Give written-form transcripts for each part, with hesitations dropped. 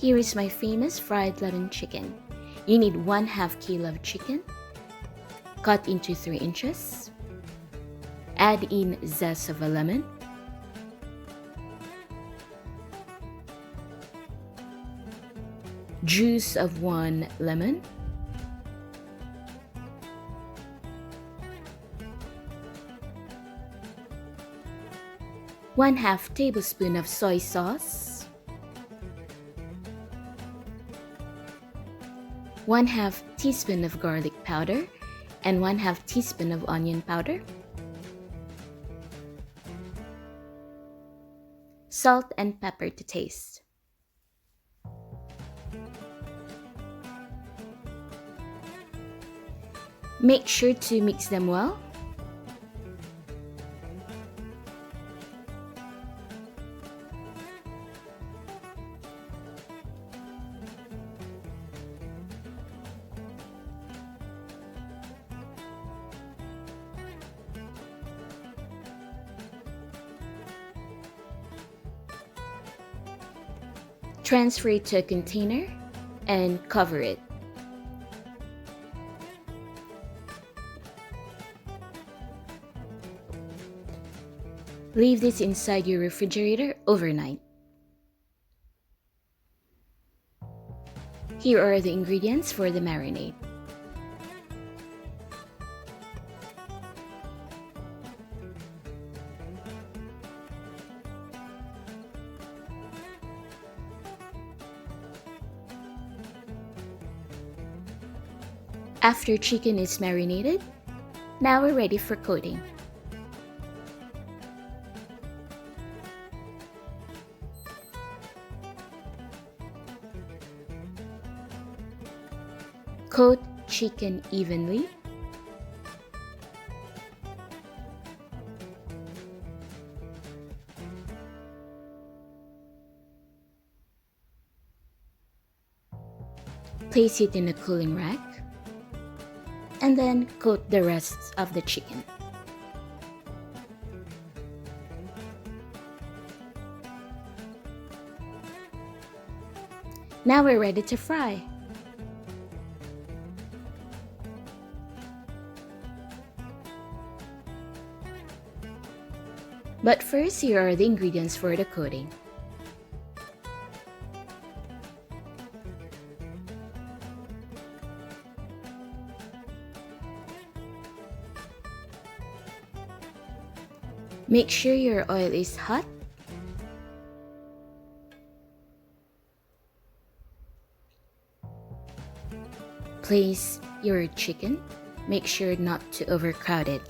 Here is my famous fried lemon chicken. You need 1/2 kilo of chicken, cut into 3 inches. Add in zest of a lemon, juice of 1 lemon, one-half tablespoon of soy sauce, 1/2 teaspoon of garlic powder, and 1/2 teaspoon of onion powder, salt and pepper to taste. Make sure to mix them well. Transfer it to a container and cover it. Leave this inside your refrigerator overnight. Here are the ingredients for the marinade. After chicken is marinated, now we're ready for coating. Coat chicken evenly. Place it in a cooling rack. And then coat the rest of the chicken. Now we're ready to fry. But first, here are the ingredients for the coating. Make sure your oil is hot. Place your chicken. Make sure not to overcrowd it.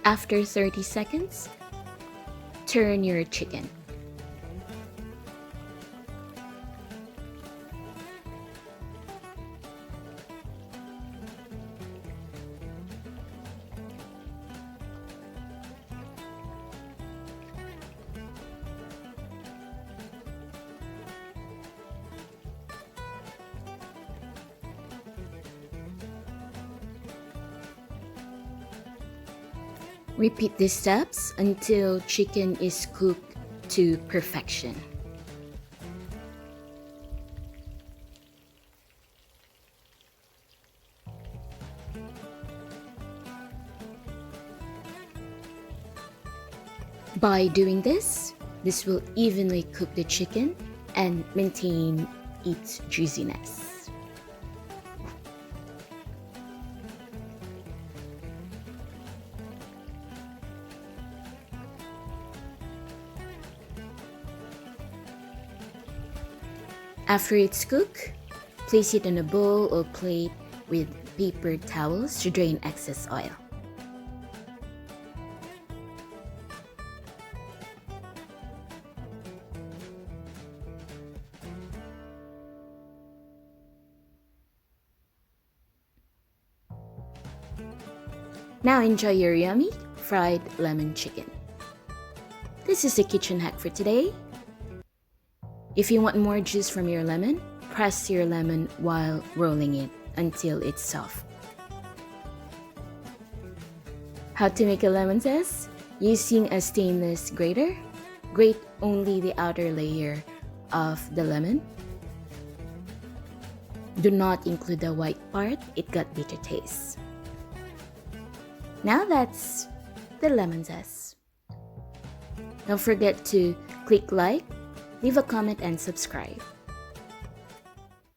After 30 seconds, turn your chicken. Repeat these steps until chicken is cooked to perfection. By doing this will evenly cook the chicken and maintain its juiciness. After it's cooked, Place it in a bowl or plate with paper towels to drain excess oil. Now enjoy your yummy fried lemon chicken. This is a kitchen hack for today. If you want more juice from your lemon, press your lemon while rolling it until it's soft. How to make a lemon zest? Using a stainless grater, grate only the outer layer of the lemon. Do not include the white part, it got bitter taste. Now that's the lemon zest. Don't forget to click like, leave a comment and subscribe.